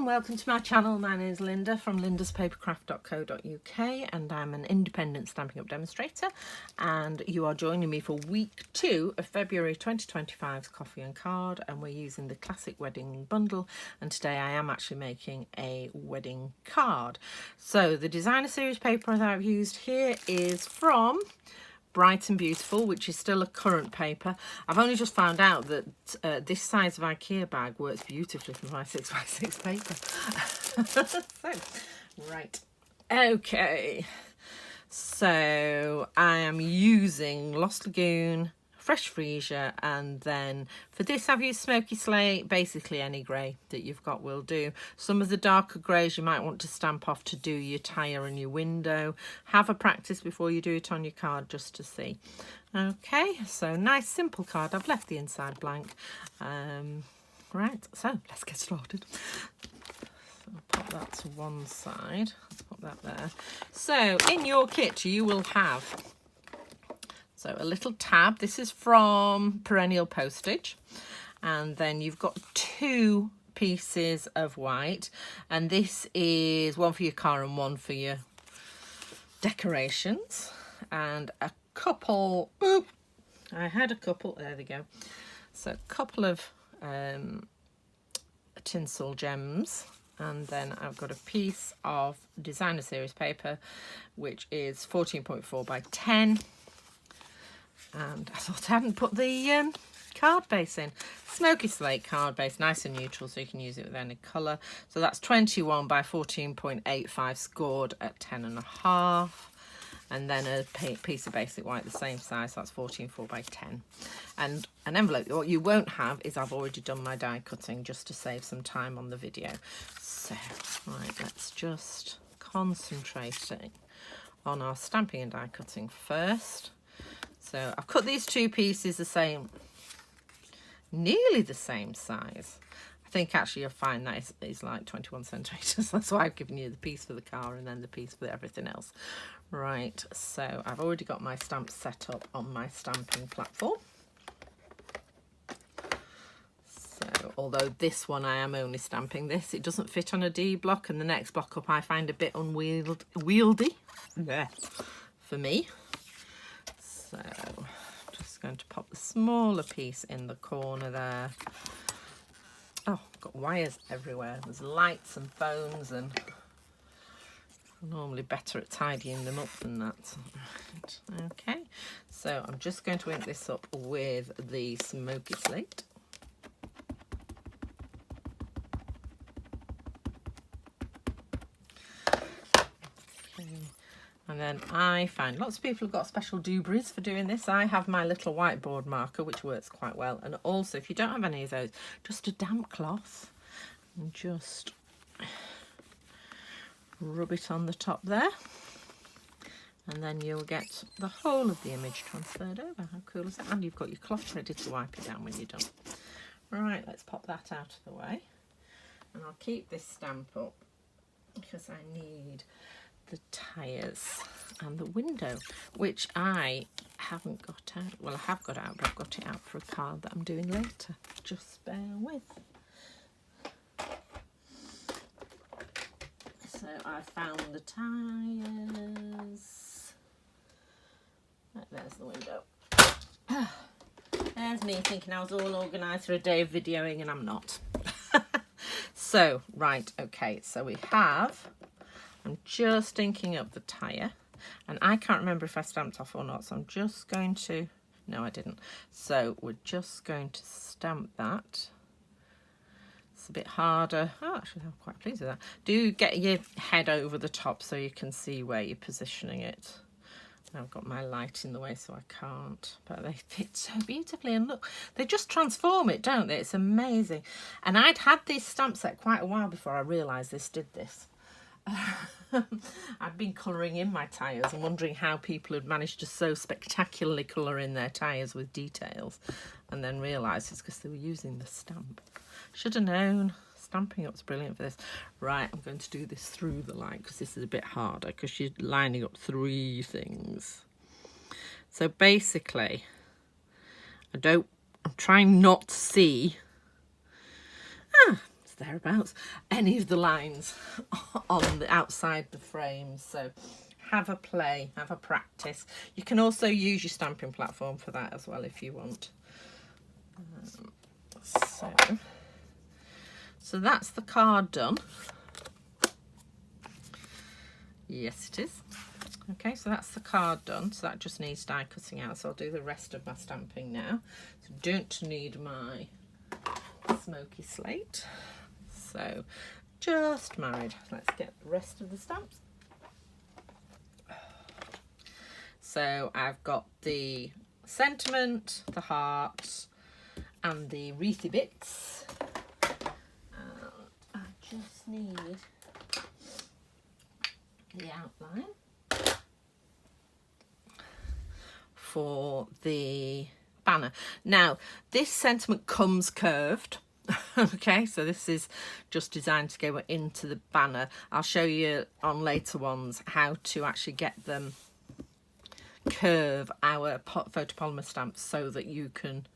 welcome to my channel. My name is Linda from lindaspapercraft.co.uk and I'm an independent Stampin' Up demonstrator, and you are joining me for week 2 of February 2025's coffee and card, and we're using the classic wedding bundle, and today I am actually making a wedding card. So the designer series paper that I've used here is from Bright and Beautiful, which is still a current paper. I've only just found out that this size of IKEA bag works beautifully for my 6x6 paper. So, right, okay. So I am using Lost Lagoon, fresh Freesia, and then for this I've used Smoky Slate. Basically any grey that you've got will do. Some of the darker greys you might want to stamp off to do your tyre and your window. Have a practice before you do it on your card just to see. Okay, so nice simple card. I've left the inside blank. Right, so let's get started. So I'll pop that to one side. Let's pop that there. So in your kit you will have a little tab. This is from Perennial Postage, and then you've got 2 pieces of white, and this is one for your car and one for your decorations, and a couple, I had a couple, there they go, so a couple of tinsel gems, and then I've got a piece of designer series paper which is 14.4 by 10. And I thought I hadn't put the card base in. Smoky Slate card base, nice and neutral, so you can use it with any colour. So that's 21 by 14.85 scored at 10.5. And then a piece of basic white, the same size, so that's 14.4 by 10. And an envelope. What you won't have is I've already done my die cutting just to save some time on the video. So, right, let's just concentrating on our stamping and die cutting first. So I've cut these 2 pieces the same, nearly the same size. I think actually you'll find that is like 21 centimetres. That's why I've given you the piece for the car and then the piece for everything else. Right, so I've already got my stamps set up on my stamping platform. So although this one I am only stamping this, it doesn't fit on a D block, and the next block up I find a bit unwieldy for me. So I'm just going to pop the smaller piece in the corner there. Oh, I've got wires everywhere. There's lights and phones, and I'm normally better at tidying them up than that. Right. Okay, so I'm just going to ink this up with the Smoky Slate. And then I find lots of people have got special doobraries for doing this. I have my little whiteboard marker, which works quite well. And also, if you don't have any of those, just a damp cloth and just rub it on the top there. And then you'll get the whole of the image transferred over. How cool is that? And you've got your cloth ready to wipe it down when you're done. Right, let's pop that out of the way. And I'll keep this stamp up because I need the tyres and the window, which I haven't got out. Well, I have got out, but I've got it out for a card that I'm doing later. Just bear with. So I found the tyres. Right, there's the window. There's me thinking I was all organised for a day of videoing, and I'm not. So, right, okay, so we have, I'm just inking up the tyre, and I can't remember if I stamped off or not, so I'm just going to, no I didn't, so we're just going to stamp that. It's a bit harder. Oh, actually I'm quite pleased with that. Do get your head over the top so you can see where you're positioning it. I've got my light in the way so I can't, but they fit so beautifully, and look, they just transform it, don't they? It's amazing. And I'd had this stamp set quite a while before I realised this did this. I'd been colouring in my tyres and wondering how people had managed to so spectacularly colour in their tyres with details, and then realised it's because they were using the stamp. Should have known. Stamping Up's brilliant for this. Right, I'm going to do this through the light because this is a bit harder because you're lining up 3 things. So basically, I'm trying not to see. It's the thereabouts, any of the lines on the outside the frames. So have a play, have a practice. You can also use your stamping platform for that as well if you want. So that's the card done. Yes, it is. Okay, so that's the card done. So that just needs die cutting out. So I'll do the rest of my stamping now. So don't need my smoky slate. So just married. Let's get the rest of the stamps. So I've got the sentiment, the heart, and the wreathy bits. I just need the outline for the banner. Now, this sentiment comes curved. Okay, so this is just designed to go into the banner. I'll show you on later ones how to actually get them curve our photopolymer stamps so that you can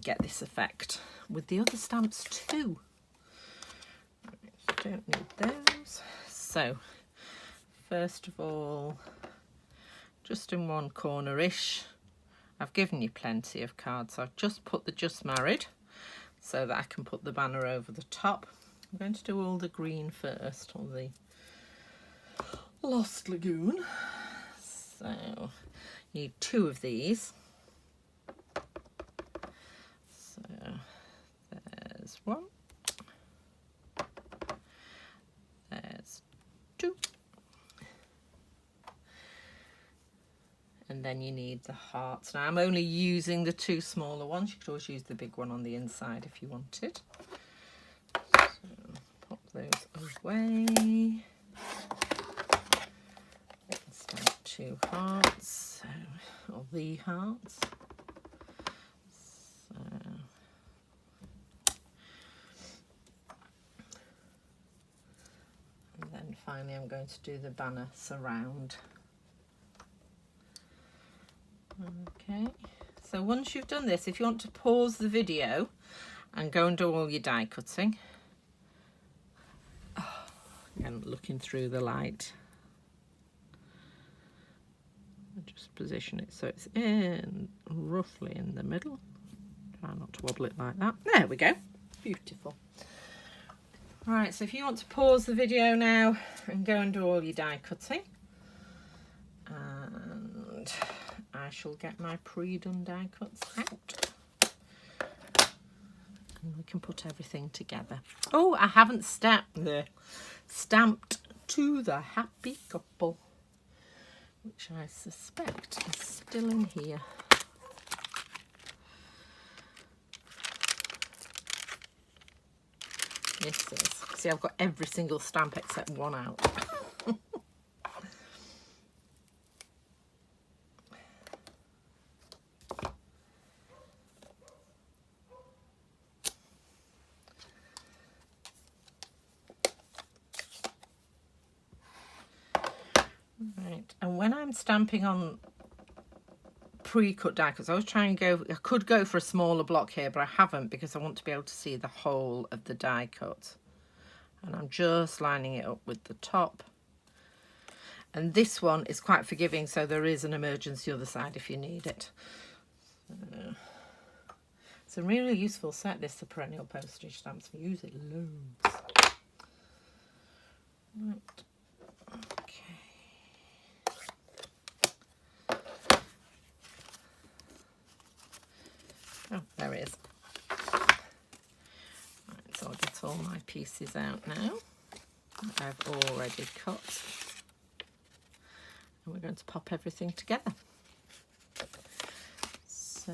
get this effect with the other stamps too. Right, don't need those. So first of all, just in one corner-ish, I've given you plenty of cards, so I've just put the just married so that I can put the banner over the top. I'm going to do all the green first, or the Lost Lagoon. So you need 2 of these. So there's 1. There's 2. And then you need the hearts. Now I'm only using the 2 smaller ones. You could always use the big one on the inside if you wanted. So pop those away. Stamp 2 hearts, so, or the hearts. So, and then finally I'm going to do the banner surround. Okay, so once you've done this, if you want to pause the video and go and do all your die cutting, again looking through the light, just position it so it's in roughly in the middle. Try not to wobble it like that. There we go. Beautiful. Right, so if you want to pause the video now and go and do all your die cutting, and I shall get my pre-done die cuts out and we can put everything together. Oh, I haven't stamped to the happy couple, which I suspect is still in here. This is. See, I've got every single stamp except one out. Right, and when I'm stamping on pre-cut die cuts, I was trying to I could go for a smaller block here, but I haven't because I want to be able to see the whole of the die cut. And I'm just lining it up with the top. And this one is quite forgiving, so there is an emergency other side if you need it. It's a really useful set, this, the Perennial Postage stamps. We use it loads. Right. Oh, there it is. Right, so I'll get all my pieces out now. I've already cut. And we're going to pop everything together. So,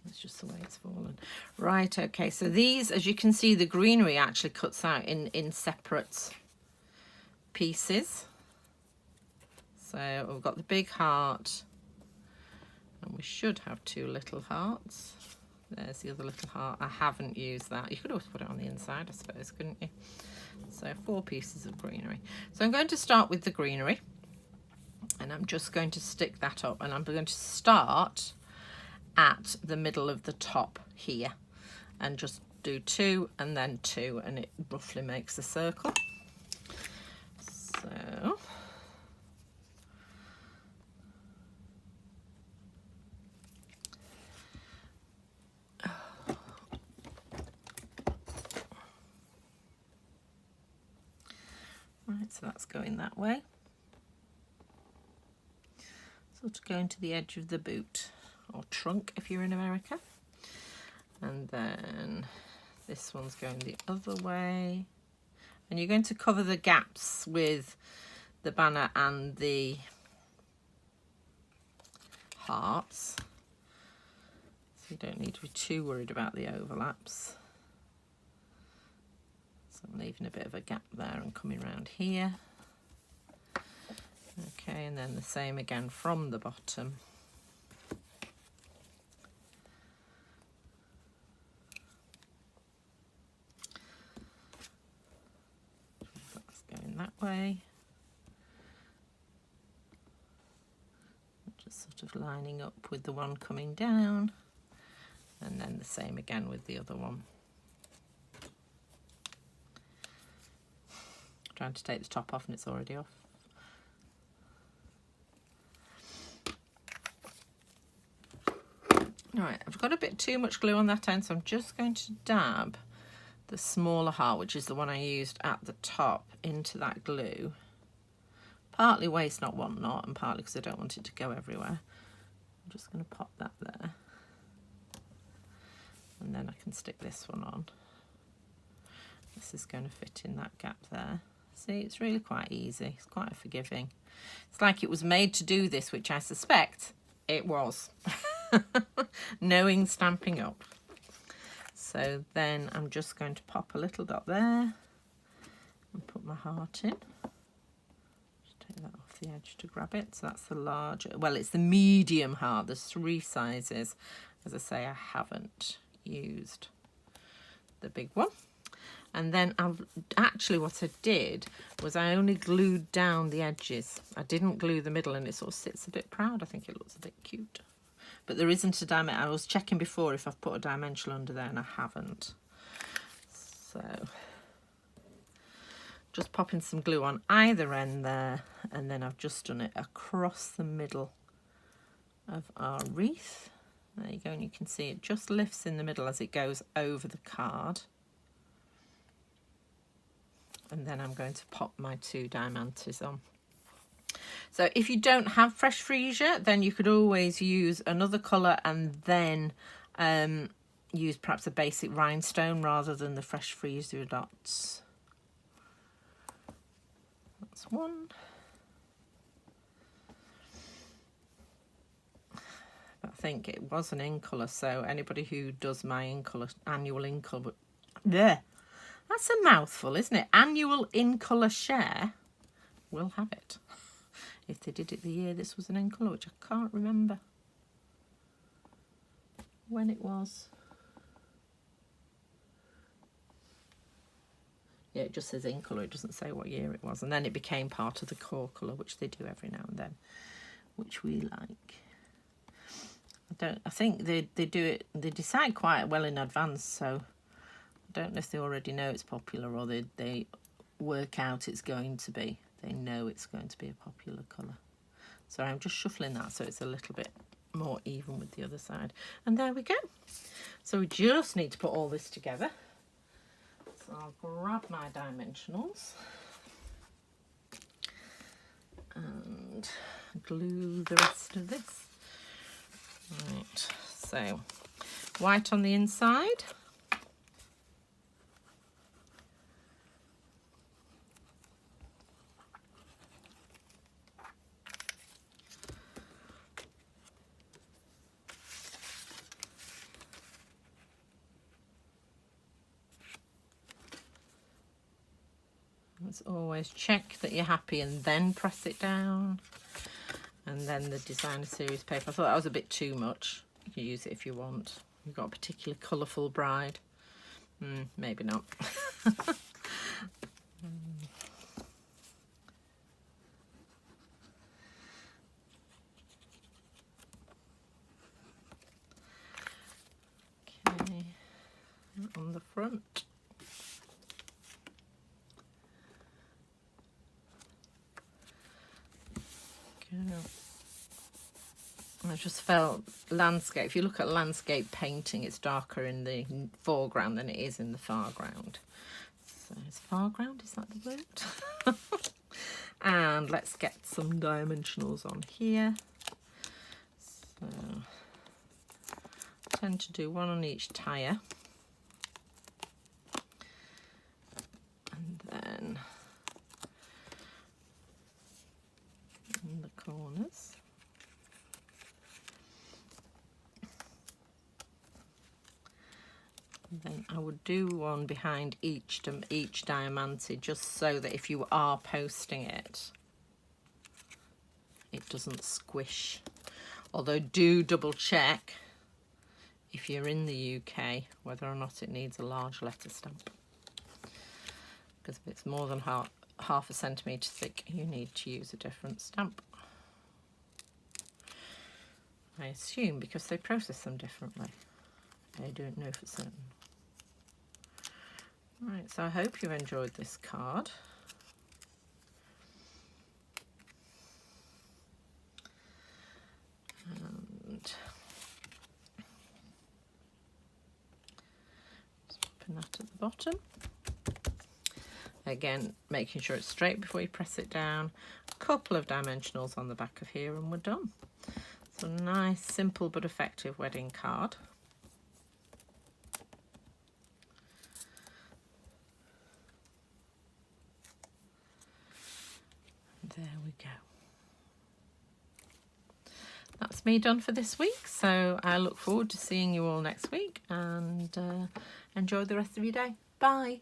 that's just the way it's fallen. Right, okay, so these, as you can see, the greenery actually cuts out in separate pieces. So we've got the big heart. And we should have 2 little hearts. There's the other little heart. I haven't used that. You could always put it on the inside, I suppose, couldn't you? So 4 pieces of greenery. So I'm going to start with the greenery. And I'm just going to stick that up. And I'm going to start at the middle of the top here. and just do 2 and then 2, and it roughly makes a circle. So right, so that's going that way. Sort of going to the edge of the boot, or trunk if you're in America. And then this one's going the other way. And you're going to cover the gaps with the banner and the hearts. So you don't need to be too worried about the overlaps. So I'm leaving a bit of a gap there and coming around here. Okay, and then the same again from the bottom. That's going that way. Just sort of lining up with the one coming down, and then the same again with the other one. Trying to take the top off and it's already off. Right, I've got a bit too much glue on that end, so I'm just going to dab the smaller heart, which is the one I used at the top, into that glue. Partly waste not, want not, and partly because I don't want it to go everywhere. I'm just going to pop that there. And then I can stick this one on. This is going to fit in that gap there. See, it's really quite easy. It's quite forgiving. It's like it was made to do this, which I suspect it was. Knowing Stampin' Up. So then I'm just going to pop a little dot there and put my heart in. Just take that off the edge to grab it. So that's the larger, well, it's the medium heart. There's 3 sizes. As I say, I haven't used the big one. And then actually what I did was I only glued down the edges. I didn't glue the middle, and it sort of sits a bit proud. I think it looks a bit cute. But there isn't a dimension. I was checking before if I've put a dimensional under there, and I haven't. So just popping some glue on either end there, and then I've just done it across the middle of our wreath. There you go, and you can see it just lifts in the middle as it goes over the card. And then I'm going to pop my 2 diamantes on. So if you don't have fresh freesia, then you could always use another colour and then use perhaps a basic rhinestone rather than the fresh freesia dots. That's one. But I think it was an in colour, so anybody who does my in colour, annual in colour, there. That's a mouthful, isn't it? Annual in colour share will have it. If they did it the year this was an in colour, which I can't remember when it was. Yeah, it just says in colour, it doesn't say what year it was. And then it became part of the core colour, which they do every now and then, which we like. I think they do it, they decide quite well in advance, so I don't know if they already know it's popular or they work out it's going to be. They know it's going to be a popular colour. So I'm just shuffling that so it's a little bit more even with the other side. And there we go. So we just need to put all this together. So I'll grab my dimensionals and glue the rest of this. Right, so white on the inside. As always, check that you're happy and then press it down. And then the designer series paper. I thought that was a bit too much. You can use it if you want. You've got a particularly colourful bride. Maybe not. Okay. on the front. I just felt landscape, if you look at landscape painting, it's darker in the foreground than it is in the foreground. So is foreground, is that the word? And let's get some dimensionals on here. So I tend to do one on each tire. And then in the corners. Then I would do one behind each diamante, just so that if you are posting it, it doesn't squish. Although do double check if you're in the UK whether or not it needs a large letter stamp, because if it's more than half a centimetre thick, you need to use a different stamp. I assume because they process them differently. I don't know for certain. Right, so I hope you enjoyed this card. And just popping that at the bottom. Again, making sure it's straight before you press it down. A couple of dimensionals on the back of here and we're done. So nice, simple but effective wedding card. There we go. That's me done for this week, so I look forward to seeing you all next week, and enjoy the rest of your day. Bye.